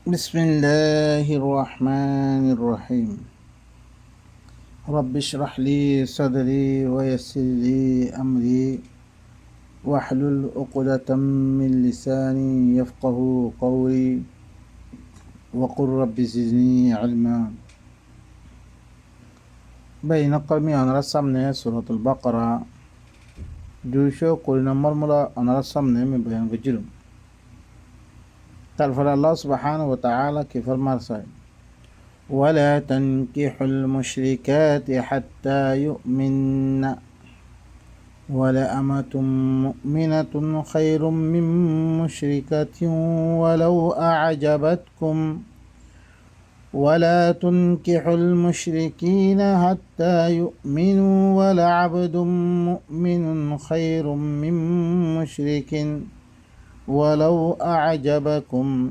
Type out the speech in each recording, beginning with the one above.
بسم الله الرحمن الرحيم رب اشرح لي صدري ويسر لي أمري واحلل عقدة من لساني يفقه قولي وقل رب زدني علما بين قومي أنا رسمنا سورة البقرة دوشو قلنا مرملا أنا رسمنا من بيان بجرم তারপরে আল্লাহ সুবহানাহু ওয়া তাআলা কি ফরমারছেন ولا تنكحوا المشركات حتى يؤمن ولأمة مؤمنة خير من مشركة ولو أعجبتكم ولا تنكحوا المشركين حتى يؤمنوا ولعبد مؤمن خير من مشرك ولو أعجبكم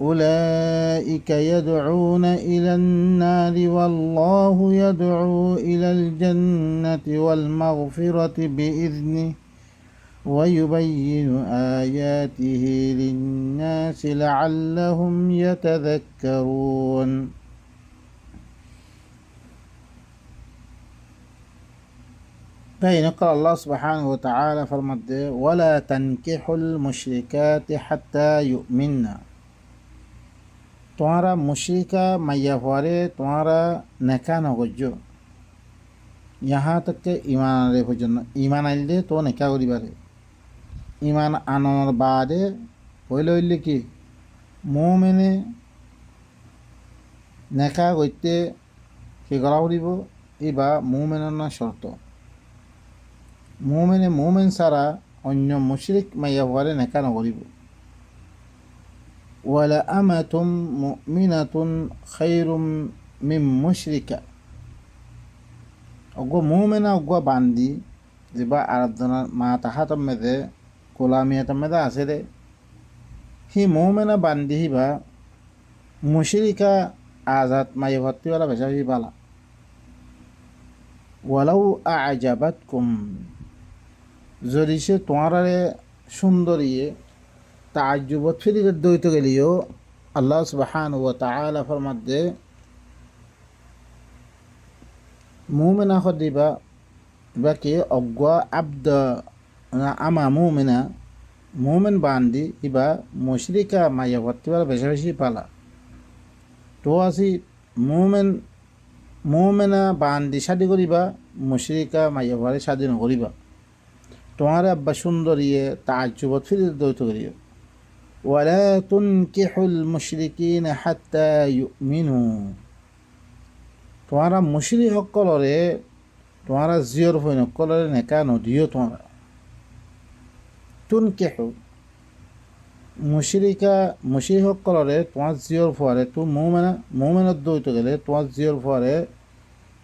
أولئك يدعون إلى النار والله يدعو إلى الجنة والمغفرة بإذنه ويبين آياته للناس لعلهم يتذكرون فإن قال الله سبحانه وتعالى فرمده ولا تنكحوا المشركات حتى يؤمننا तुम्हारा मुशरिका मैया हुआरे तुम्हारा नेका नगज्य यहाँ तक के ईमान आने पर्यন্ত ईमान आनले तो नेका करिबारे ईमान आनार बादे पहले हইলে কি মুমিনে নেকা করতে কি করা হইব ইবা মুমিনের না শর্ত মুমিন ছাড়া অন্য মুশরিক মাইয়া হওয়ারে নেকা নকরিব ওয়ালা আমাতুম মুমিনাতুন খায়রুম মিন মুশরিকা অগো মুমিনা অগো বান্দি যেবা আরাধনা মা তাহাতম মেদে কোলামিয়াতম মেদে আছে রে হি মুমিনা বান্দি হিবা মুশরিকা আজাদ মাইয়া ভর্তি ওয়ালা বেশা হি বালা ওয়ালাউ আ'জাবাতকুম যদি সে তোমারে সুন্দরিয়ে তাজ্জুবত ফিরিয়ে দইতে গেলিও আল্লাহ সুবহানাহু ওয়া তাআলা ফরমাদে মুমিনা খদিবা বাকি অজ্ঞা আব্দ আমা মুমিন বান্দি ইবা মুশরিকা মাইয়া ভর্তিবার বেশি বেশি পালা তো আসি মুমিনা বান্দি শাদি করিবা মুশরিকা মাইয়া ভরে শাদি নকরিবা তোমারে আব্বা সুন্দরিয়ে তাজ্জুবত ফিরিয়ে দইতে গেলিও ওয়ালা তুনকিহুল মুশরিকিন হাত্তা ইউমিনু তোমারা মুশরিক সকলরে তোমারা জিয়র হইন সকলরে নেকা নদিও তোমারা তুনকিহু মুশরিক সকলরে তোমার জিয়র ফুয়ারে তো মুমিনত দইতে গেলে তোমার জিয়র ফুয়ারে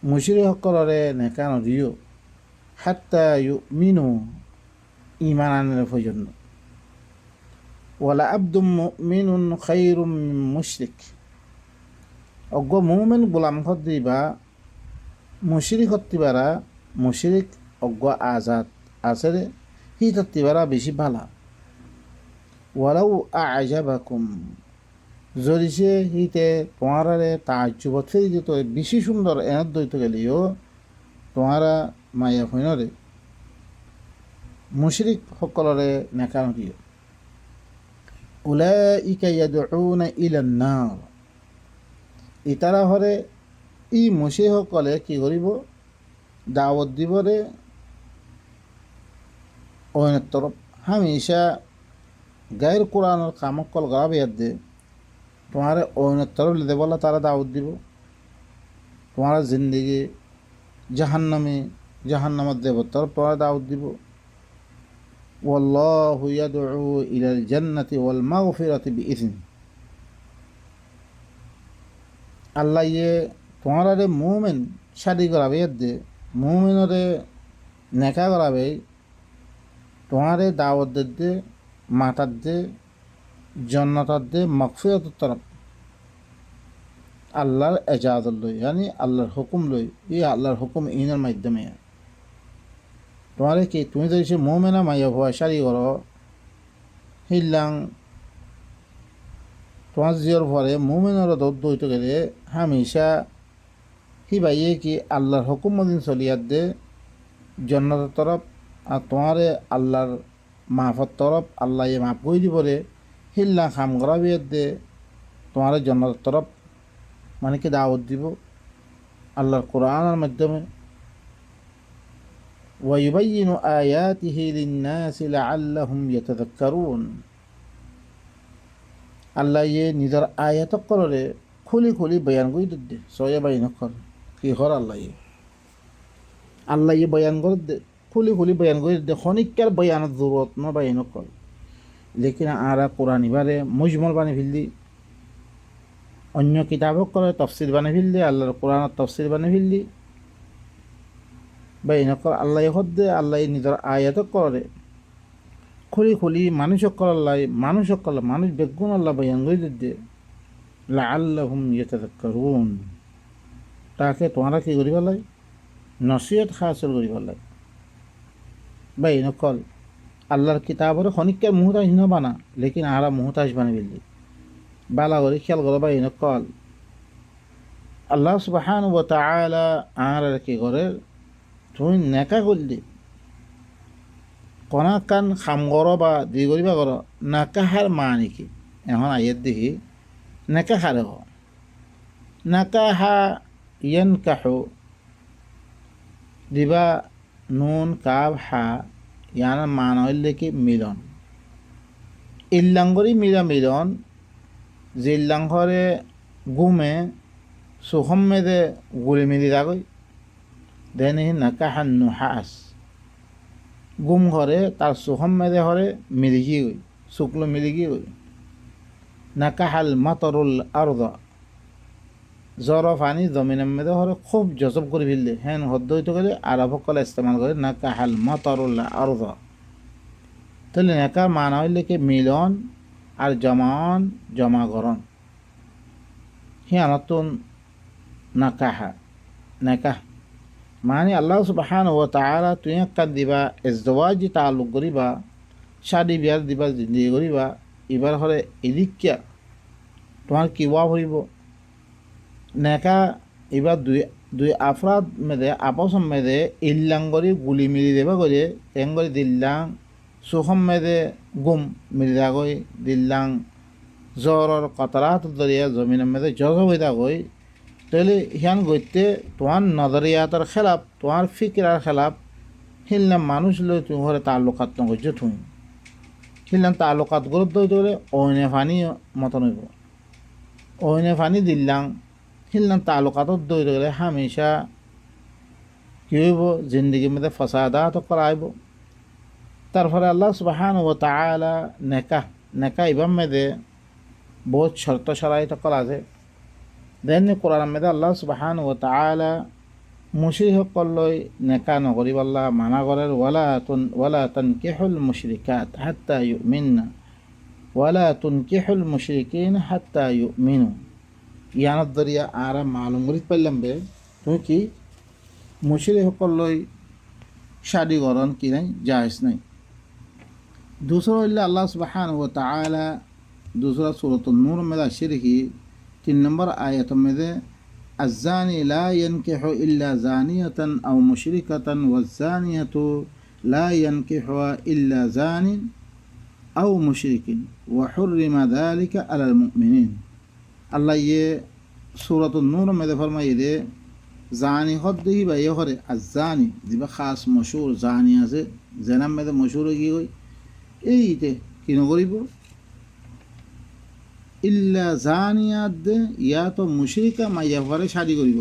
মুশরিক সকলরে নেকা নদিও হাত্তা ইউমিনু ঈমান আনলে পর্যন্ত ওয়ালা আবদুম মুমিনুন খায়রুম মিন মুশরিক অজ্ঞ মুমিন গোলাম হদ্দিবা মুশরিক হত্তিবারা মুশরিক অজ্ঞ আজাদ আছে রে হি হত্তিবারা বেশি ভালা ওয়ালাউ আ'জাবাকুম যদি সে হিতে তোমারে তাজ্জুবত ফেরি দিত বেশি সুন্দর এনত দইতে গেলিও তোমারা মায়া হইনরে মুশরিক সকলরে নেকা নদিও উলাইকা ইয়াদউনা ইলান নার ইতারা হরে ই মুশরিক সকলে কি করিব দাওয়াত দিবরে অইনের তরফ হামেশা গায়ের কোরআনের কামকল গাবে দে তোমারে অইনের তরফ লিদে বলা তারা দাওয়াত দিব তোমার জিন্দেগি জাহান্নামের দেব তরফ তোমার দাওয়াত দিব ওয়াল্লাহু ইয়াদউ ইলাল জান্নাতি ওয়াল মাগফিরাতি বিইذনি আল্লাহ ইয়ে তোমারে মুমিন শাদি করাবে দে মুমিনরে নেকা করাবে তোমারে দাওয়াত দে মাতার দে জান্নাতার দে মাগফিরাতের তরফ আল্লাহর এজাজত লই यानी আল্লাহর হুকুম লই এই আল্লাহর হুকুম ইনের মাধ্যমে তোমারে কি তুমি যদি সে মুমিনা মাইয়া ভয় শাদি করো হিল্লাং তোমার জিওর পরে মুমিনের দৌড় হইতে গেলে হামেশা হি ভাইয়ে কি আল্লাহর হুকুম মদিন চলিয়ার দে জন্নতের তরফ আর তোমারে আল্লাহর মাফর তরফ আল্লাহ মাফ করে দিবরে হিল্লা খাম করা বিয়ের দে তোমার জন্নতের তরফ মানে কি দাওয়াত দিব আল্লাহর কোরআনের মাধ্যমে ويبين آياته للناس لعلهم يتذكرون আল্লাহ ইয়ে নিজের আয়াত করে খুলি খুলি বয়ান করে দে সয়ে বাইন কর কি হর আল্লাহ ইয়ে বয়ান করে দে খুলি খুলি বয়ান করে দে খনিকার বয়ানের জরুরত না বাইন কর লেকিন আরা কোরআন এবারে মুজমল বানি ফেললি অন্য কিতাবক করে তফসির বানি ফেললি আল্লাহর কোরআনের তফসির বানি ফেললি বাইন কর আল্লাহ হদ্দে আল্লাহ নিজের আয়াত করে খুলি খুলি মানুষ করাল্লাই মানুষ করল মানুষ বেগুন আল্লাহ বয়ান করে দে লাআল্লাহুম ইয়াতাযাক্কারুন তাকে তোমরা কি করিব লাই নসিহত হাসিল করিব লাই বাই নকল আল্লাহর কিতাবরে খনিকের মুহতাজ নবানা লেকিন আরা মুহতাজ বানি ফেললি বালা করে খেয়াল করো বাই নকল আল্লাহ সুবহানাহু ওয়া তাআলা আর কি করে তুমি নেকা করলি কনা কান খাম করো বা দি করিবা করো নাকাহার মা নাকি এখন আইয়ের দেখি নাকাহার নাকাহা ইয়ানকাহু দিবা নুন কাব হা ইয়ার মান হইলে কি মিলন ইল্লাঙ্গরি মিলন জিল্লাঙ্গরে গুমে সুখম মেদে গুলি মিলি রাগই দেনি নাকাহান নুহাস গুম ঘরে তার সুখম মেদে হরে মিলিগি গই শুক্ল মিলিগি গই নাকাহাল মাতরুল আরদ জ্বর পানি জমিনের মেদে হরে খুব জজব করে ফেললে হ্যাঁ হদ্দ হইতে গেলে আরবকলে ইস্তেমাল করে নাকাহাল মাতরুল আরদ তাহলে নাকার মানা হইলে কি মিলন আর জমাগরণ হ্যাঁ নতুন নাকাহা নাকাহ মানে আল্লাহ সুবহানাহু ওয়া তাআলা তুই একটা দিবা ইজদওয়াজি তাআল্লুক করিবা শাদি বিয়ার দিবা জিন্দেগি করিবা এবার হলে এদিকিয়া তোমার কিবা হইব নেকা এবার দুই আফরাদ মেদে আপস মেদে ইল্লাঙ্গরি গুলি মিলি দেবা করে তেঙ্গরি দিল্লাং সুখম মেদে গুম মিলি দাগই দিল্লাং জ্বরের কতরাত দরিয়া জমিনের মেদে জজ হয়ে দাগই তাহলে হিয়ান গইতে তোমার নজরিয়াতের খেলাপ তোমার ফিকিরার খেলাপ হিললাম মানুষ লই তুমি ঘরে তাল্লুকাত নগর্য তুমি হিললাম তাল্লুকাত গুরুত্ব হইতে গেলে অইনে ফানি মতন হইব অইনে ফানি দিল্লাং হিললাম তাল্লুকাতত দইতে গেলে হামেশা কি হইব জিন্দগির মধ্যে ফসাদাত করাইব তারপরে আল্লাহ সুবহানাহু ওয়া তাআলা নেকা ইবাম মেদে বহুত শর্ত শরাইত করা আছে দেন কোরআন মেদে আল্লাহ সুবহানাহু ওয়া তাআলা মুশরিকসকললৈ নেকা নকৰিব আল্লাহ মানা কৰে ওয়ালা তানকিহুল মুশরিকাত হাত্তা ইউমিননা ওয়ালা তুনকিহুল মুশরিকিন হাত্তা ইউমিনু ইয়ানত দরিয়া আরা মালুম করি পাইলাম বে তুমি কি মুশরিকসকললৈ শাদী কৰণ কি নাই জায়েজ নাই दूसरा अल्लाह सुब्हानहु व तआला दूसरा सूरतुन नूर में शिरकी 3 नंबर आयत में दे الزاني لا ينكح إلا زانية أو مشركة والزانية لا ينكحها إلا زان أو مشرك وحرم ذلك على المؤمنين الله ये सूरत नूर में दे फरमाई दे जानी खुद ही भाई होरे الزاني दिबा खास मशहूर जानिया से जन्म में दे मशहूर की हुई এইতে কি নকরিব ইল্লা জানিয়াত ইয়া তো মুশরিকা মাইয়া ঘরে শাদী করিব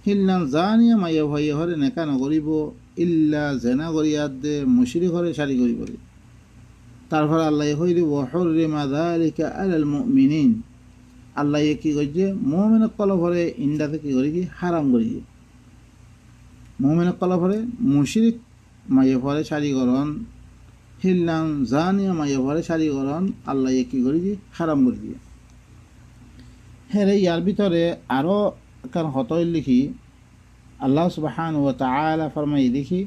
হিল্লা জানিয়া মাইয়া ভাই ঘরে নেকা নকরিব ইল্লা জেনা করিয়াত দে মুশরিক ঘরে শাদী করিব তারপর আল্লাহ হই দিব হুররিমা যালিকা আলাল মুমিনিন আল্লাহ কি কইছে মুমিন কল ঘরে ইন্দাতে কি করি হারাম করি মুমিন কল ঘরে মুশরিক মাইয়া ঘরে শাদী করন হিল্লাং জানিয়া মাইয়া ঘরে শাদী করন আল্লাহ কি করি দি হারাম করে দিয়ে হ্যাঁ ইয়ার ভিতরে আরও কারণ হতই লিখি আল্লাহ সুবহানাহু ওয়া তাআলা ফরমাই দেখি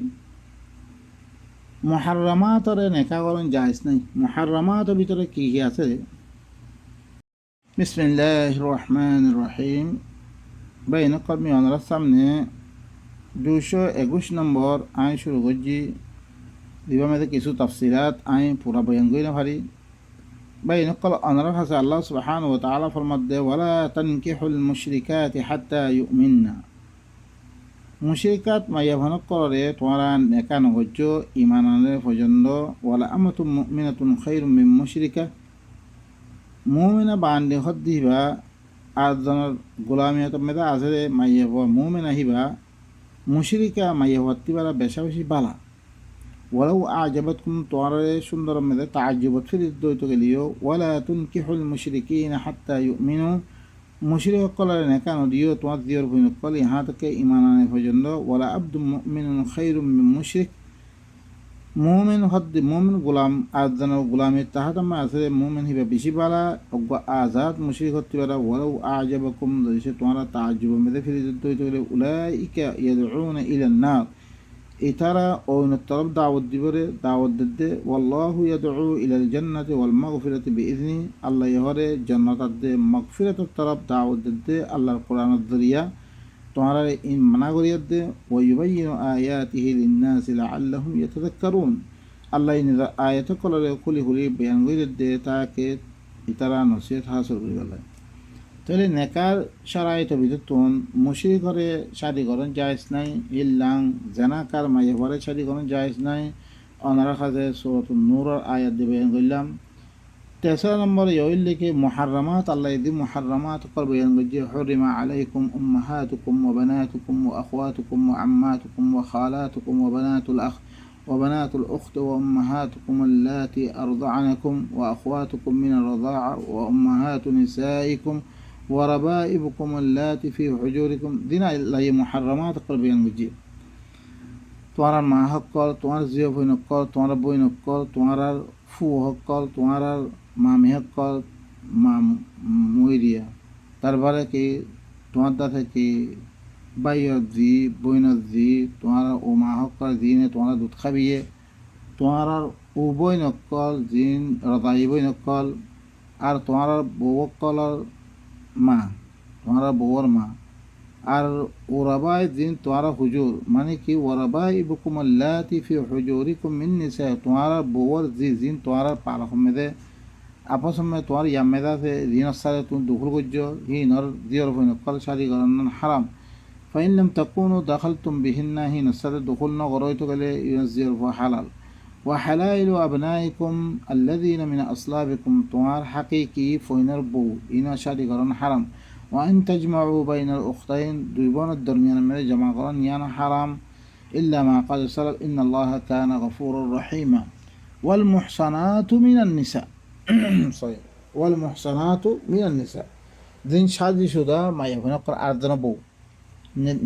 মুহাররামাতরে নেকা করন জায়েজ নাই মুহাররামাতের ভিতরে কি কি আছে বিসমিল্লাহির রহমানির রহিম। বাইনা কর্মী অনার সামনে 221 নম্বর আইন শুরু করছি। দিবা মেয়েদের কিছু তাফসিরাত আইন পুরা বয়ান করি না পারি। বাইনা কল অনার কাছে আল্লাহ সুবহানাহু ওয়া তাআলা ফরমাদ্দে ওয়ালা তানকিহুল মুশরিকাতি হাত্তা ইউমিননা। মুশরিকাত মাইয়া ভনক করে তোমরা নেকা নগজ্য ইমান আনলে পর্যন্ত। ওয়ালা আমাতুম মুমিনাতুন খায়রুম মিন মুশরিকা। মুমিনা বান্ডে হদ দিবা আজনের গোলামিয়ত মেদা আজরে মাইয়া হওয়া মুমিনা হিবা মুশরিকা মাইয়া হত্তিবারা বেশা বেশি বালা। ওয়ালাউ আজাবাতকুম তোয়ারে সুন্দর মেদে তাজ্জুবত ফিরিদ দইত গেলিও। ওয়ালা তুনকিহুল মুশরিকিনা হাত্তা ইউমিনু। মুশরিক সকলের নেকা নদিও তোমার দিয়র ভুইন কল ইহা থেকে ইমান আনে পর্যন্ত। ওয়ালা আব্দুম মুমিনুন খায়রুম মিন মুশরিক। মুমিন হদ্দি মুমিন গোলাম আজানের গোলামী তাহাতামা আছে মুমিন হিবা বেশি বালা আজাদ মুশরিক হতে পারা। ওয়ালাউ আজাবাকুম যদি তোমরা তাজ্জুব মেদে ফিরিদ দইত গেলে উলাইকা ইয়াদউনা ইলান নার। ইতারা ওইন তরফ দাওয়াত দিবরে দাওয়াত দিতে। ওয়াল্লাহু ইয়াদউ ইলাল জান্নাতি ওয়াল মাগফিরাতি বিইذনি। আল্লাহ ইহরে জান্নাত দে মাগফিরাতের তরফ দাওয়াত দিতে আল্লাহর কোরআনের জরিয়া তোমরা ইন মানা করিয়া দে। ওয়া ইউবাইয়িনু আয়াতিহি লিন-নাসি লাআল্লাহুম ইয়াতাযাক্কারুন। আল্লাহ ইন আয়াত কলরে খুলি খুলি বয়ান করিয়া দে তাকে ইতারা নসিহত হাসিল করি বলে। তাহলে নেকার সারাইত বিদ্যুৎ মুশরিক করে শাদি করেন জায়েজ নাই। ইল্লাং জানাকার মাইয়ে ঘরে শাদি করেন জায়েজ নাই। অনারা কাজে সূরাতুন নূরের আয়াত দিয়ে বয়ান করলাম। 3 নম্বরে ইউল্লিকে মুহাররামাত আল্লাহ দি মুহাররামাত কর বয়ান করছে। হুরিমা আলাইকুম উম্মাহাতুকুম ওয়া বানাতুকুম ওয়া আখওয়াতুকুম ওয়া আম্মাতুকুম ওয়া খালাতুকুম ওয়া বানাতুল আখ وبنات الأخت وأمهاتكم اللاتي أرضعنكم وأخواتكم من الرضاعة وأمهات نسائكم وربائبكم اللاتي في حجوركم দিনা লাই মুহাররামাত করবেন বুঝি। তোমার মা হকল, তোমার জিও বই নকল, তোমার বই নকল, তোমার ফু হকল, তোমার মামি হকল, মা মইরিয়া। তারপরে কি তোমার দা থেকে বাইর জি বইনত জি তোমার ও মা হকল জিনে তোমার দুধ খাবিয়ে। তোমার ও বই নকল জিন রদাই বই নকল। আর তোমার বউ কলর মা তোমার বউর মা। আর ওরাবাই দিন তোমার হুজুর মানে কি ওরাবাই ইবকুম আল্লাতি ফি হুজুরিকুম মিন নিসা। তোমার বউর জি জিন তোমার পালক মেদে আপস মে তোমার ইয়ামেদা সে জিন সারে তুমি দুখুল করছ হি নর দিয়র বইন কল শাদি করান হারাম। ফাইন লাম তাকুনু দাখালতুম বিহিন্না হি নসারে দুখুল ন গরইতো গেলে ইউজির হালাল। وحلائل أبنائكم الذين من أصلابكم তোমার হাকিকি ফইনার বউ ইনা শাদি করান হারাম। وأن تجمعوا بين الأختين দুই বোনের দরমিয়ান মেরে জমা করান ইয়ানা হারাম। إلا ما قد سلف إن الله كان غفورا رحيما। والمحصنات من النساء صحيح والمحصنات من النساء দিন শাদি শুদা মাইয়া ফইনা কর আরজন বউ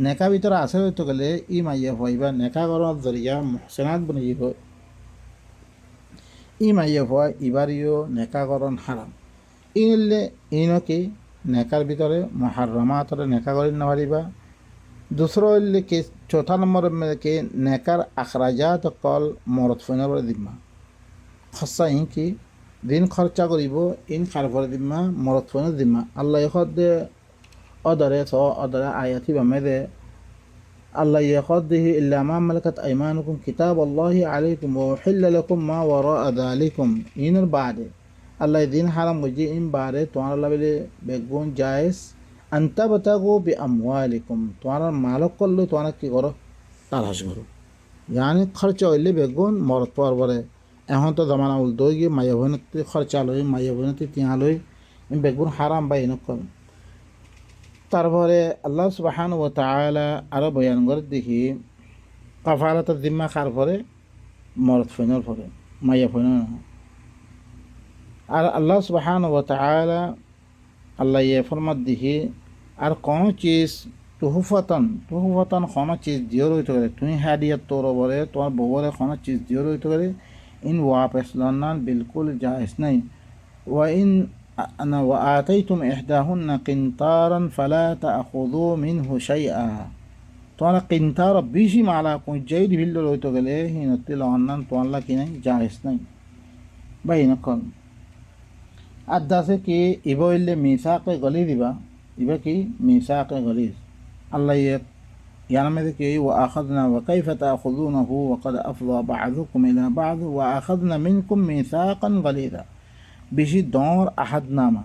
নেকা ভিতরে আছে হইতো গেলে ই মাইয়া হইবা নেকা করার জরিয়া মুহসিনাত বনিব। ই মাইয়া হয় ইবারিও নেকাকরণ হারাম। ইনলে ইনকে নেকার ভিতরে মুহাররামাতরে নেকা করি না পারিবা। দুসরো হইলে কে 4 নম্বর কে নেকার আখরাজাত কল মরদ ফইনা বলে দিমা। খসা ইন কি দিন খরচা করিব ইন খার ভরে দিমা মরদ ফইনা দিমা। আল্লাহ খদ অদরে স অদরে আয়াতি বামেদে الله يقضه إلا ما ملكت أيمانكم كتاب الله عليكم وحل لكم ما وراء ذلكم إن بعد الله يدين حرام وجي إن بعد توان الله بلي بيقون جائز أن تبتغوا بأموالكم توان مالك كله توان كي غرو تلاش غرو يعني خرچ اللي بيقون مرد پار بره এখন তো জামানা উল্টো গিয়ে মাইয়া বোনতে খরচা লই মাইয়া বোনতে তিয়া লই বেগুন হারাম বাইন কল। তারপরে আল্লাহ সুবহানাহু ওয়া তাআলা আরো বয়ান করে দেখি কাফারাতুল জিম্মা কার পরে মরদ ফইনার পরে মাইয়া ফইনা। আর আল্লাহ সুবহানাহু ওয়া তাআলা আল্লাহ ইয়ে ফরমাত দেখি আর কোন চিজ তুহফাতান কোন চিজ দিও রইতে পারে তুমি হাদিয়াত তোর বলে তোমার বউরে কোন চিজ দিও রইতে পারে ইন ওয়াপস লন্নান বিলকুল জায়েজ নাই। ওয়া ইন أنا وآتيتم إحداهن قنطارا فلا تأخذوا منه شيئا। তোমার কিন্তার বেশি মালা কোন জাইদ ভিল্ল লইতে গেলে হিনতি লন্নান তোয়াল্লা কিনাই জায়েজ নাই বাইন কল। আদাসে কি ইব হইলে মিসাকে গলি দিবা ইবা কি মিসাকে গলিজ আল্লাহ ইয়ানামে কি ওয়া আখাযনা ওয়া কাইফা তাখুযুনাহু ওয়া ক্বাদ আফদা বা'যুকুম ইলা বা'য ওয়া আখাযনা মিনকুম মিসাকান গালিযা বেশি দর আহাদনামা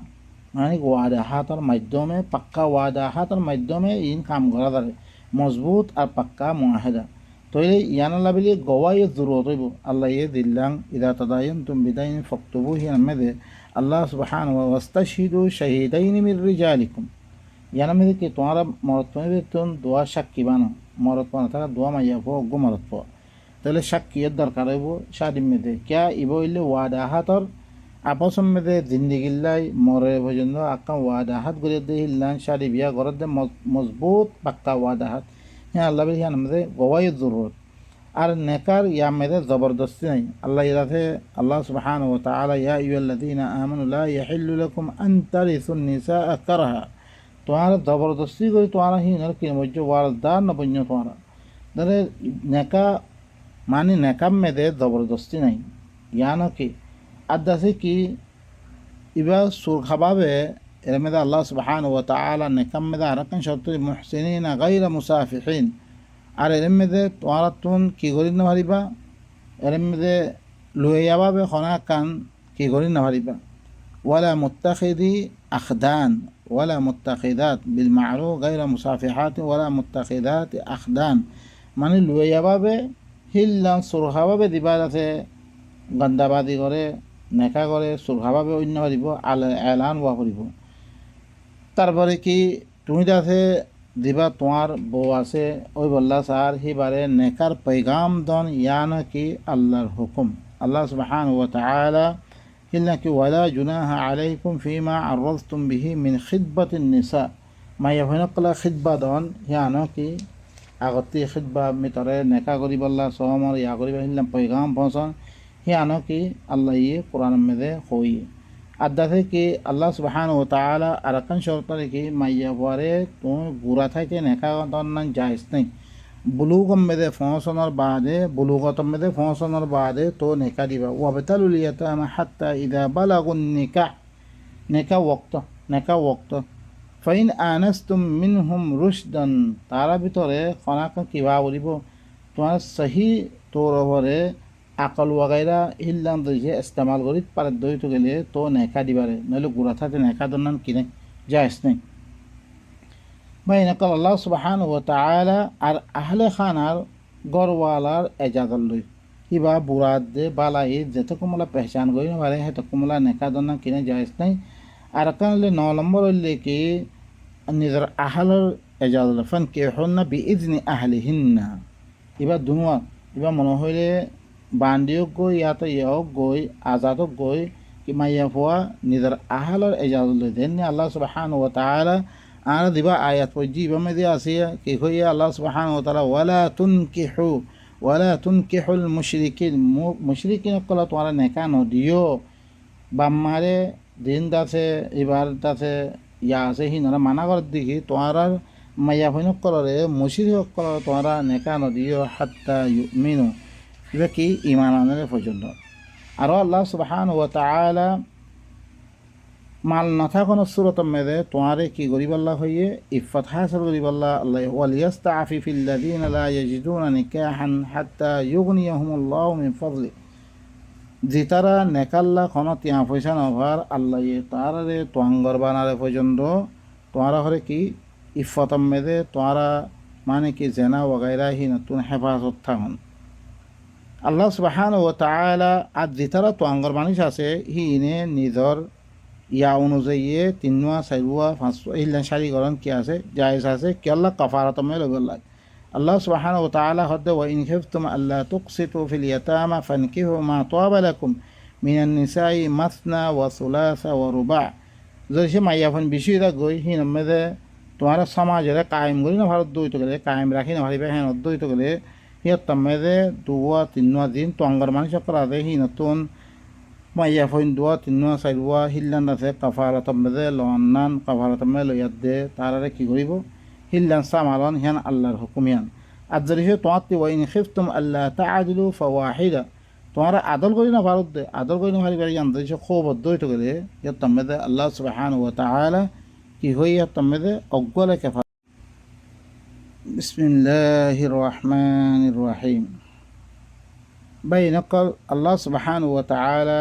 মানে ওয়াদাহাতের মাধ্যমে পাক্কা ওয়াদাহাতের মাধ্যমে ইন কাম করা যাবে মজবুত আর পাক্কা মুআহাদা তইলে ইয়ানাল্লাহ বিলি গওয়াইয়ের জরুরত হইব আল্লাহ দিল্লাং ইদা তাদায়ানতুম বিদাইন ফাকতুবু হিয়ানামে আল্লাহ সুবহানাহু ওয়া ওয়াস্তাশহিদু শাহিদাইন মির রিজালিকুম ইয়ানামে কি তোমারা মরত পনে তুন দোয়া সাক্ষী বানো মরত পনে থাকা দোয়া মাইয়া পো গো মরত পো তাহলে সাক্ষীর দরকার হইব শাদিম মেদে কিয়া ইব হইলে ওয়াদাহাতর আপসম মেদে জিন্দিগিল্লাই মরে পর্যন্ত আক্কা ওয়াদাহাত গড়িয়ে দিয়ে হিল্লান শাদি বিয়া ঘরত দে মজবুত পাক্কা ওয়াদাহাত হ্যাঁ আল্লাহ বিল হিয়ান মেদে গওয়াইয়ের জরুরত আর নেকার ইয়া মেদে জবরদস্তি নাই আল্লাহ ইরাতে আল্লাহ সুবহানাহু ওয়া তাআলা ইয়া আইয়ুহাল্লাযীনা আমানু লা ইয়াহিল্লু লাকুম আন তারিসুন নিসাআ কারহা তোমারা জবরদস্তি করে তোমারা হিনার কি মজ্জ ওয়ারদার না বন্য তোমারা ধরে নেকা মানে নেকাম মেদে জবরদস্তি নাই ইয়ানো কি আদাসে কি ইবা সুর খাবাবে এর মেদে আল্লাহ সুবহানাহু ওয়া তাআলা নেকাম মেদে আরাকান শর্ত মুহসিনিনা গায়রা মুসাফিহিন আর এর মেদে তোমারা তুন কি করি না পারিবা এর মেদে লয়ে যাবাবে খনা কান কি করি না পারিবা ওয়ালা মুত্তাখিদি আখদান ওয়ালা মুত্তাখিদাত বিল মা'রুফ গায়রা মুসাফিহাত ওয়ালা মুত্তাখিদাত আখদান মানে লয়ে যাবাবে হিল্লান সুর খাবাবে দিবার আছে গন্দাবাদি করে নেকা করে সুরখাভাবে অন্য পারিব এলান হওয়া করিব তারপরে কি তুমি যাতে দিবা তোমার বউ আছে ওই বললা স্যার সিবারে নেকার पैगाम দন ইয়ান কি আল্লাহর হুকুম আল্লাহ সুবহানাহু ওয়া তাআলা হিল্লা কি ওয়ালা জুনাহা আলাইকুম ফিমা আরযতুম বিহি মিন খিদবাতিন নিসা মাইয়া ভনকলা খিদবা দন ইয়ান কি আগতি খিদবা মিতরে নেকা করি বললা সহমর ইয়া করিবা হিল্লা पैगाम পৌঁছন হিয়ানো কি আল্লাহ ইয়ে কোরআন মেদে হই আদাতে কি আল্লাহ সুবহানাহু ওয়া তাআলা আরাকান শর্তরে কি মাইয়া পরে তুমি গুড়া থাইতে নেকা দন্নান জায়েজ নাই বুলুগম মেদে ফসনের বাদে বুলুগতম মেদে ফসনের বাদে তো নেকা দিবা ওয়াবতালুল ইয়াতামা হাত্তা ইদা বালাগুন নেকা ওয়াক্ত ফাইন আনাস্তুম মিনহুম রুশদান তারা ভিতরে খনাকা কিবা বলিব তোমার সহি তোর ওপরে আকল ওয়াগাইরা ইল্লাম দইছে ইস্তেমাল করি পারে দই তো গেলে তো নেকা দিবারে নইলে গুড়া থাকতে নেকা দন্নান কিনে জায়েজ নেই ভাই নকল আল্লাহ সুবহানাহু ওয়া তাআলা আর আহলে খানার গরওয়ালার এজাজত লই কিবা বুরাদ দে বালাই যেতে কুমলা পেহচান করি না পারে হেতে কুমলা নেকা দন্নান কিনে জায়েজ নেই আর কানলে 9 নম্বর হইলে কি নিজের আহলের এজাজত ফান কে হন্না বিইজনি আহলিহিন্না ইবা দুনুয়া ইবা মনে হইলে বান্দিও গই ইয়াতে ইয়ক গই আজাদক গই কি মাইয়া ফুয়া নিজের আহলের এজাজত লই দেন আল্লাহ সুবহানাহু ওয়া তাআলা আর দিবা আয়াত পজি ইবামে দিয়ে আসিয়া কি কইয়া আল্লাহ সুবহানাহু ওয়া তাআলা ওয়ালা তুনকিহুল মুশরিকিন কলা তোমরা নেকা নদিও বাম্মারে দিন দাসে ইবার দাসে ইয়া আছে হিনরা মানা কর দেখি তোমরা মাইয়া ফইনক কলরে মুশরিক কলরে তোমরা নেকা নদিও হাত্তা ইউমিনু ইবা কি ইমান আনারে পর্যন্ত আরও আল্লাহ সুবহানাহু ওয়া তাআলা মাল নাথাকোন সুরত মেদে তোমারে কি গরিবাল্লাহ হইয়ে ইফত হাসল গরিবাল্লাহ আল্লাহ ওয়ালিয়াস্তাআফি ফিল্লাযীনা লা ইয়াজিদুনা নিকাহান হাত্তা ইউগনিয়াহুমুল্লাহু মিন ফাদলি জিতারা নেকাল্লা কোন তিয়া পয়সা নভার আল্লাহ তারারে তোয়াঙ্গর বানারে পর্যন্ত তোমারা হরে কি ইফত মেদে তোমারা মানে কি জেনা ওয়াগাইরা হি নতুন হেফাজত থাকুন আল্লাহ সুবহানাহু ওয়া তাআলা আর জিতারা তোয়াঙ্গর মানুষ আছে হি ইনে নিজর ইয়া অনুযায়ী 3 4 5 ইল্লা শারীকরণ কি আছে জায়েজ আছে কি আল্লাহ কাফারাত মে লগল্লাহ আল্লাহ সুবহানাহু ওয়া তাআলা হদে ওয়া ইন খিফতুম আল্লা তুকসিতু ফিল ইয়াতামা ফানকিহু মা তাওবা লাকুম মিনান নিসাই মাসনা ওয়া সুলাসা ওয়া রুবা যদি মাইয়াফন বিষয়টা গই হি নমদে তোমারা সমাজের কায়েম করি না ভারত দইতো গেলে কায়েম রাখি না ভারিবে হ্যাঁ দইতো গেলে হিয়া তমেদে 2 3 দিন তোয়াঙ্গর মানুষ করা দে হি নতুন মাইয়া ফইন 2 3 4 হিল্লান আছে কাফারাত মেদে লন্নান কাফারাত মে লয়াত দে তারারে কি করিব হিল্লান সামালন হিয়ান আল্লাহর হুকুমিয়ান আজরিহে তোয়াতি ওয়াইন খিফতুম আল্লা তাআদিলু ফাওয়াহিদা তোমার আদল করি না ভারত দে আদল করি না ভারি বাড়ি জানতে খুব বদ্ধ হইতে গেলে ইয়ার তম্মেদে আল্লাহ সুবহানাহু ওয়া তাআলা কি হই ইয়ার তম্মেদে অজ্ঞলে কেফা বিসমিল্লাহির রহমানির রহিম বাই নকল আল্লাহ সুবহানাহু ওয়া তাআলা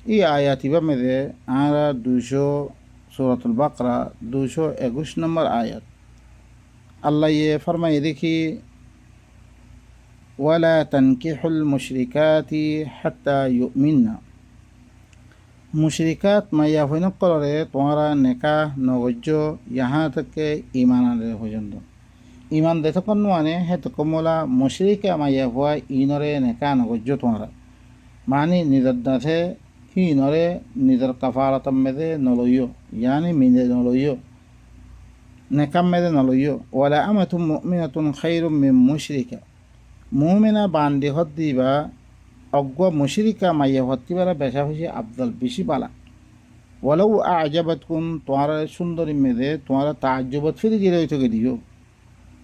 এই আয়াতি বামেদে আমরা 200 সূরাতুল বাকরা 221 নম্বর আয়াত আল্লাহ ইয়ে ফরমায়ে দেখি ওয়ালা তানকিহুল মুশরিকাতি হাত্তা ইউমিননা মুশরিকাত মাইয়া হইন কলরে তোমরা নেকা নগজ্য ইহা থেকে ইমান আনলে পর্যন্ত ইমান দেখুন মানে হে তো কমলা মুশরিকা মাইয়া হওয়া ইনরে নেকা নগজ্য তোমরা মানে নিজের দাঁথে ইনরে নিজের কাফারাতম মেদে নলইয় ইয়ানি মিনে নলইয় নেকাম মেদে নলইয় ওয়ালা আমাতুম মুমিনাতুন খায়রুম মিন মুশরিকা মুমিনা বান্দি হদ দিবা অজ্ঞ মুশরিকা মাইয়া হত্তিবারা বেশা হয়েছে আফদল বেশি পালা ওয়ালাউ আজাবাতকুম তোমার সুন্দরী মেদে তোমার তাজ্জুবত ফিরে গিয়ে থেকে দিও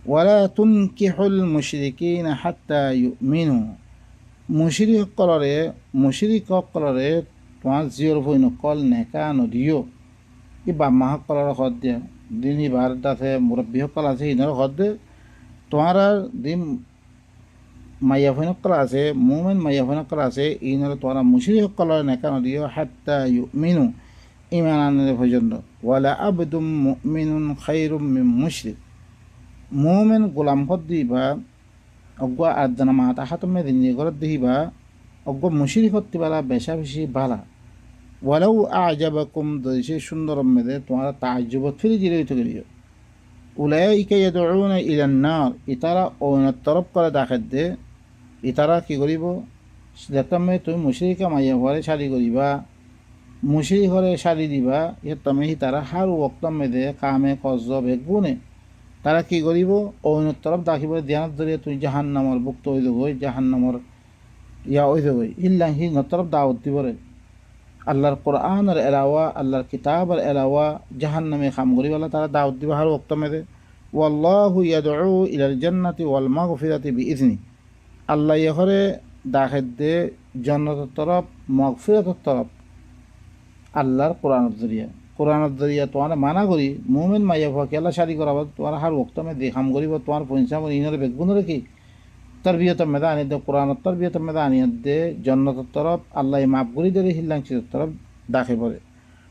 ওয়ালা তুনকিহুল মুশরিকিনা হাত্তা ইউমিনু মুশরিক কলরে তোমার জিওর ভই নকল নেকা নদিও ই বাম্মা সকলর হদ দিয়া দিন ইবার দাসে মুরব্বী সকল আছে ইনার হদ দে তোমার দিন মাইয়া ভই নকল আছে মুমিন মাইয়া ভই নকল আছে ইনার তোমার মুশরিক সকলর নেকা নদিও হাত্তা ইউমিনু ইমান আনলে পর্যন্ত ওয়ালা আবদুম মুমিনুন খায়রুম মিন মুশরিক মুমিন গোলাম হদ দিবা অজ্ঞ আদানা মাতা হাতমে দিন গরত দিবা অজ্ঞ মুশরিক হতে বালা বেশা বেশি বালা ওয়ালাউ আজাবাকুম দইছে সুন্দর মেদে তোমার তাজ্জুবত ফিরে জিরে হইতে গেলিও উলাইকা ইয়াদউনা ইলান নার ইতারা ওনার তরফ করে দাখিল দে ইতারা কি করিব দেখতামে তুমি মুশরিকা মাইয়া হরে শাদি করিবা মুশরিক হরে শাদি দিবা ইয়ে তুমি তারা হার ওয়াক্তম মেদে কামে কজবে গুনে তারা কি করিব অন্য তরফ দাখিব ধ্যানত ধরিয়া তুই জাহান্নামর ভুক্ত হয়ে যাবই জাহান্নামর ইয়া হয়ে যাবই ইল্লা হি তরফ দাওয়াত দিবরে আল্লাহর কোরআনের এলাওয়া আল্লাহর কিতাবের এলাওয়া জাহান্নামে খাম করিবালা তারা দাওয়াত দিবা হার ওয়াক্ত মেদে ওয়াল্লাহু ইয়াদউ ইলাল জান্নাতি ওয়াল মাগফিরাতি বিইذনি আল্লাহ ইহরে দাখিল দে জান্নাতের তরফ মাগফিরাতের তরফ আল্লাহর কোরআনের জরিয়া তোমার মানা করি মুমিন মাইয়া ভুয়া কেলা শাদি করাব তোমার হার ওক্ত মে দেখাম করিব তোমার পয়সা ইনরে বেগুনরে কি তরবিয়ত মেদা আনি দে কোরআনের তরবিয়ত মেদা আনিয়ে দে জন্নতের তরফ আল্লাহ মাফ করি দে হিল্লাংশির তরফ দাখে পড়ে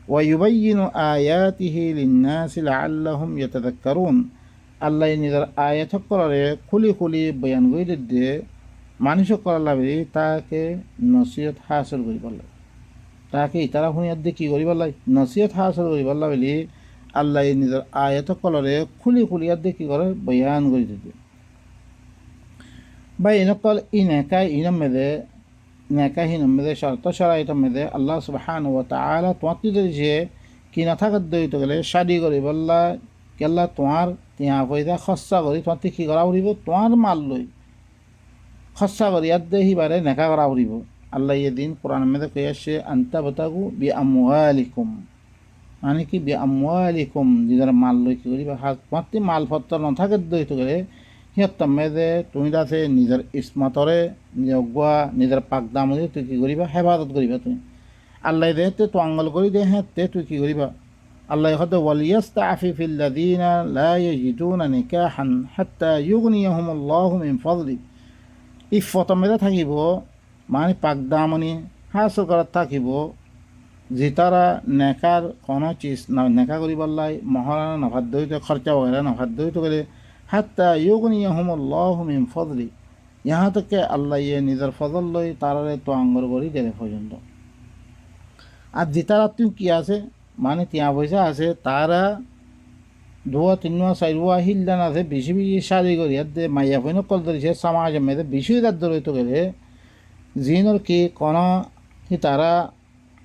ওয়া ইউবাইয়িনু আয়াতিহি লিন্নাসি লাআল্লাহুম ইয়াতাযাক্কারুন আল্লাহ নিজের আয়াত করে খুলি বয়ান করি দে মানুষ করার লাগি তাকে নসিহত হাসিল করি পারলে তাকে ইতারা শুনিয়ার দিয়ে কী করি পারলাই নসিহত হাসিল করি পারলা বলি আল্লাহ নিজের আয়াত কলরে খুলিয়ার দিয়ে কী করে বয়ান করে দিতে বা এনেকল ই নেকাই ইনম মেদে নেকাই হিনম মেদে শর্ত সরাইতম মেদে আল্লাহ সুবহানাহু ওয়া তাআলা তোমার যে কি না থাকার দইতে গেলে শাদি করি বললা কেল্লা তোমার তিয়া পয়সা খরচা করি তোমার কী করা উঠিব তোমার মাল লই খরচা করি ইয়ার দিয়ে সিবারে নেকা করা উঠিব আল্লাহ ইয়ে দিন কোরআন মেদে কই আসছে আন্তা বতাগু বি আমওয়ালিকুম মানে কি বি আমওয়ালিকুম নিজের মাল লই কী করিবা হাত তোমার মাল পত্র নথাকে দইতে গেলে সিহঁত মেদে তুমি আছে নিজের ইসমতরে নিজের অগুয়া নিজের পাকদামরে তুই কী করিবা হেফাজত করিবা তুমি আল্লাহ দে তো আঙ্গল করি দে হ্যাঁ তুই কী করিবা আল্লাহ হয়তো ওয়ালিয়াস্তাফিফিল্লাযীনা লা ইয়াজিদুনা নিকাহান হাত্তা ইউগনিয়াহুমুল্লাহু মিন ফাদলি ইফত মেদে থাকিব মানে পাকদামনি হাসল করার থাকিব যে তারা নেকার কোনো চিজ নেকা করিবার লাই মহারানা নফাদ্য হইতে খরচা বগেরা নফাদ্য হইতে গেলে হাত্তা ইউগনিয়াহুমুল্লাহু মিন ফাদলি ইহা থেকে আল্লাহ ইয়ে নিজের ফজল লই তারারে তো আঙ্গর করি দেরে পর্যন্ত আর যে তারা তুমি কি আছে মানে তিয়া পয়সা আছে তারা দুয়া তিনুয়া চারুয়া হিলদান আছে বেশি শাদি করি আর দে মাইয়া ফইন কল ধরিছে সমাজ মেয়েদের বেশি তার ধরতে গেলে জিনর কি কোনো সি তারা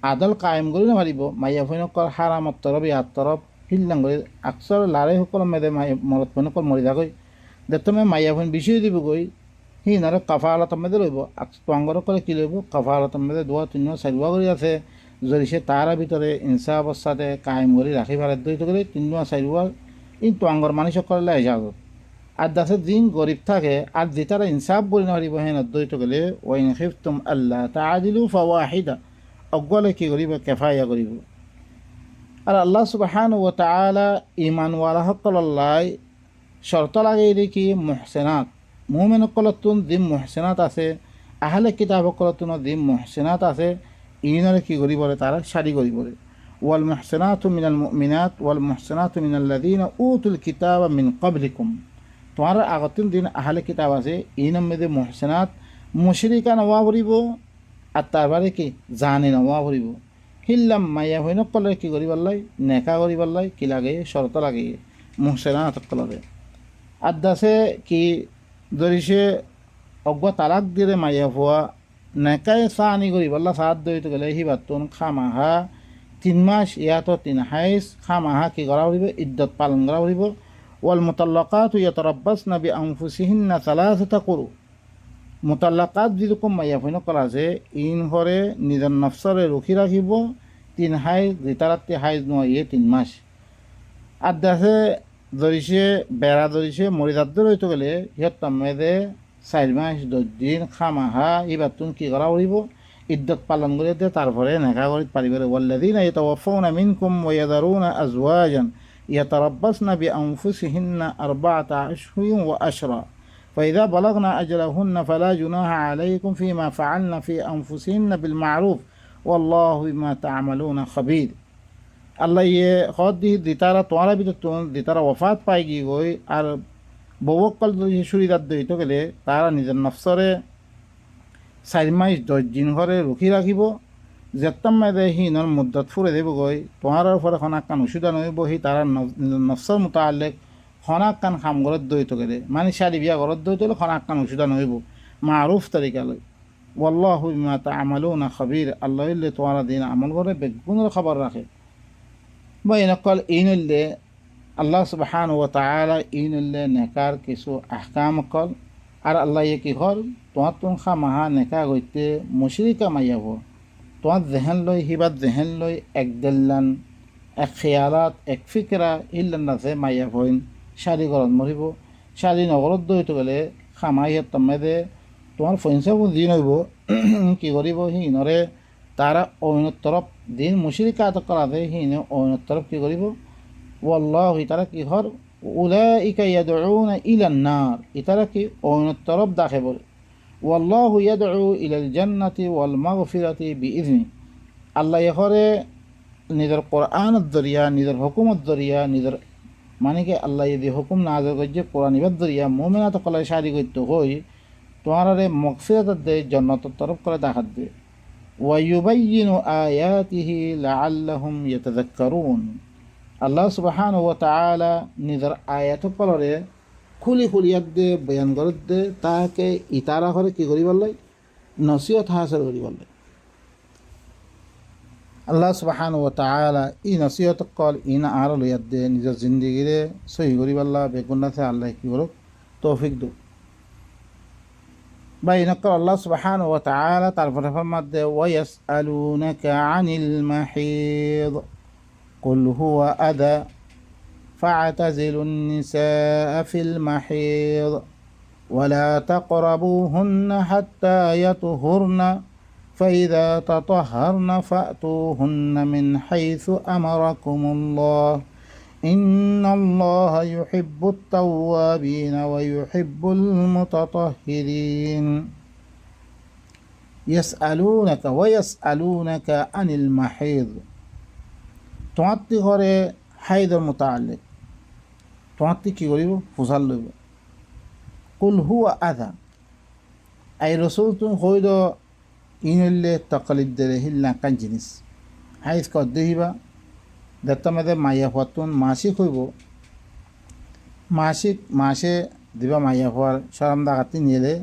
আদল কায়েম কৰি নাপাৰিব মাইয়া ফইনকৰ হাৰামত তৰফ ইয়াত তৰফ হিলদান কৰি আকচৰ লাৰে সকল মেদে মৰত ফইনকৰ মৰি থাকৈ দেতমে মাইয়া ফইন বেছি দিবগৈ সি নৰে কাফালত মেদে লইব আংগৰ কৰে কি লইব কাফালত মেদে দুয়া তিনুৱা চারুয়া কৰি আছে যদি সে তারা ভিতরে ইনসা অবস্থাতে কায়েম করে রাখি পারে দইতে গেলে তিনুয়া চারুয়া ই তোয়াঙ্গর মানুষ করলে এজাজত আর দাসে দিন গরিব থাকে আর যেটারা ইনসাফ বলি নহারিব হেন অদ্বৈত গেলে ওয়াইন খিফতুম আল্লাহ তাআদিলু ফাওয়াহিদা অগলে কি করিব কেফায়া করিব। আর আল্লাহ সুবহানাহু ওয়া তাআলা ঈমানওয়ালা সকললাই শর্ত লাগাই দেখি মুহসিনাত মুমিন সকলতুন দিম মুহসিনাত আছে আহলে কিতাব সকলতুন দিম মুহসিনাত আছে ইনরে কি করিবরে তারা শাড়ি করিবরে ওয়াল মুহসিনাতু মিনাল মুমিনাত ওয়াল মুহসিনাতু মিনাল্লাযীনা উতুল কিতাবা মিন ক্বাবলিকুম তোমার আগতিন দিন আহলে কিতাব আছে ইনম মেদে মুহসিনাত মুশরিকা নওয়া করিব আর তারপরে কি জানে নওয়া করিব হিল্লাম মাইয়া হইন কলে কি করিবাল্লাই নেকা করিবাল্লাই কি লাগে শর্ত লাগে মুহসিনাত কলরে আদাসে কি ধরিছে অজ্ঞ তালাক দিয়ে মাইয়া হওয়া নেকায় চাহানি করিবাল্লা সাত দইতে গেলে সি বাতুন খামাহা 3 মাস ইয়াতো 3 হাইজ খামাহা কি করা করিব ইদ্যত পালন করা করিব ওয়াল মুতাল্লাকাতু ইয়াতারাব্বাসনা বিআনফুসিহিন্না সালাসাতা কুরু মুতাল্লাকাত যেরকম মাইয়া ফইন করা আছে ইন হরে নিজের নফসরে রুখি রাখিব 3 হাইজ যেতারাতে হাইজ নয় 3 মাস আর দেখে ধরিছে বেড়া ধরিছে মরিদার ধরতে গেলে সিহঁত মেদে 4 মাস 10 দিন খামাহা এবার তুমি কি করা করিব ইদ্যত পালন করে দিয়ে তারপরে নেকা করি পারিবারে ওয়াল্লাযীনা ইয়াতাওয়াফাউনা মিনকুম ওয়া ইয়াযারুনা আজওয়াজান ইয়াতারাব্বাসনা বিআনফুসিহিন্না 4 আশহুরিন ওয়া আশরা فإذا بلغنا أجلهن فلا جناح عليكم فيما فعلن في أنفسهن بالمعروف والله بما تعملون خبير আল্লাহ ইয়ে হদ দিতারা তোমার ভিতর দিতারা ওফাত পাই গিয়ে গই আর ববকল সুরিদার দইতে গেলে তারা নিজের নফসরে 4 মাস 10 দিন ঘরে রুখি রাখিব যেতাম মেদে হিনর মুদ্দত ফুরে দেব গই তোমার উপরে খনাক কান ওষুধা নইব হি তারা নফসর মোতালেক খনাক কান খাম ঘরত দইতে গেলে মানে শাড়ি বিয়া ঘরত দইতে গেলে খনাক কান ওষুধা নইব মারুফ তরিকা লই ওয়াল্লাহু বিমা তা'মালুনা খাবীর আল্লাহ ইল্লে তোমার দিন আমল করে বেগুনের খবর রাখে বা এনেকল ইনলে আল্লাহ সুবহানাহু ওয়া তাআলা ইনলে নেকার কিছু আহকাম কল আর আল্লাহ ইয়ে কি হল তোমার তুম খামাহা নেকা গইতে মুশরিকা মাইয়াব তোমার জেহেন লই হিবাত জেহেন লই এক দেল্লান এক খেয়ালাত এক ফিকরা ইল্লান আছে মাইয়াব হইন শাড়ি ঘরত মরিব শাড়ি নগরত দইতে গেলে খামাইয়াত তমেদে তোমার ফইনসা দিন হইব কি করিব হিনরে তারা অন্য তরফ দিন মুশরিকাত করা যায় হিনে অন্য তরফ কি করিব ওয়াল্লাহ তারা কি হর উলাইকা ইয়াদউনা ইলান নার ইতারা কি অন্য তরফ দাখে বলে ওয়াল্লাহু ইয়াদউ ইলাল জান্নাতি ওয়াল মাগফিরাতি বিইذনি আল্লাহ ইহরে নিজের কোরআনের জরিয়া নিজের হুকুমত জরিয়া নিজের মানে কি আল্লাহ যদি হুকুম নাযিল করছে কোরআনিবার জরিয়া মুমিনাত কলাই শারি করতে হই তোমারে মাগফিরাত দে জান্নাতের তরফ করে দেখাত দে ويبين آياته لعلهم يتذكرون আল্লাহ সুবহানাহু ওয়া তাআলা নিজের আয়াত পড়ে খুলি খুলিয়াত দে বয়ান করে দে তাকে ইতারা করে কি করি বললাই নসিহত হাসিল করি বললাই আল্লাহ সুবহানাহু ওয়া তাআলা ই নসিহত কল ইন আর লইয়াত দে নিজের জিন্দেগিরে সহি করি বললা বেগুনাতে আল্লাহ কি করুক তৌফিক দো বাইনকল আল্লাহ সুবহানাহু ওয়া তাআলা তারপরে ফরমাতে ওয়ায়াসআলুনাকা আনিল মাহিদ কুল হুয়া আদা ফা'তাযিলুন নিসাআ ফিল মাহিদ ওয়ালা তাকরাবুহুন্না হাত্তা ইয়াতহুরনা ফাইযা তাতাহহারনা ফা'তুহুন্না মিন হাইসু আমারাকুমুল্লাহ ইন্নাল্লাহা ইউহিব্বুত তাওয়াবিনা ওয়া ইউহিব্বুল মুতাতাহহিরিন ইয়াসআলুনাকা আনিল মাহিদ তোমাত্তি ঘরে হাইদর মুতাআল্লিক তোমাত্তি কি করিব ফুসাল লইব কুল হুয়া আযা আই রাসূল তুমি হইদ ইনলে তাকলিদ দে হিল্লা কান জিনিস হাইস কর দেহিবা দেখতে মেয়েদের মাইয়া হওয়াতুন মাসিক হইব মাসে দিবা মাইয়া হওয়ার সরম দাগাতি নিলে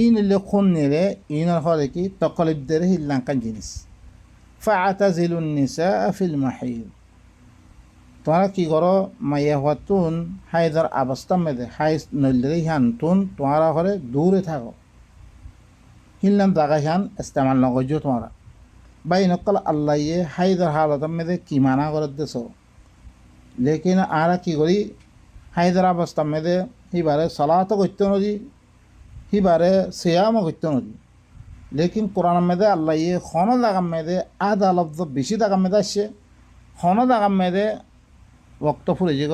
ইনলে খুন নিলে ইনর হরে কি তকলিবদের হিল্লাঙ্কান জিনিস ফা'তাযিলুন নিসাআ ফিল মাহিদ তোমরা কি করো মাইয়া হওয়াতুন হাইদার অবস্থা মেয়েদে হাইস নইলে হানতুন তোমরা হরে দূরে থাকো হিল্লাম দাগা হান ইস্তেমাল নগজ তোমরা বাইনকল আল্লাহ হাইদার হালত মেয়েদে কি মানা করে দেছ লেকিন আরা কি করি হাইদার অবস্থা মেয়েদে হিবারে সালাতও করতে নদী হিবারে সিয়ামও করতে নদী লেকিন কোরআন মেদে আল্লাহ ইয়ে খন দাগাম মেদে আধা লফজ বেশি দাগাম মেদে আসছে খন দাগাম মেদে ওক্ত ফুরে যে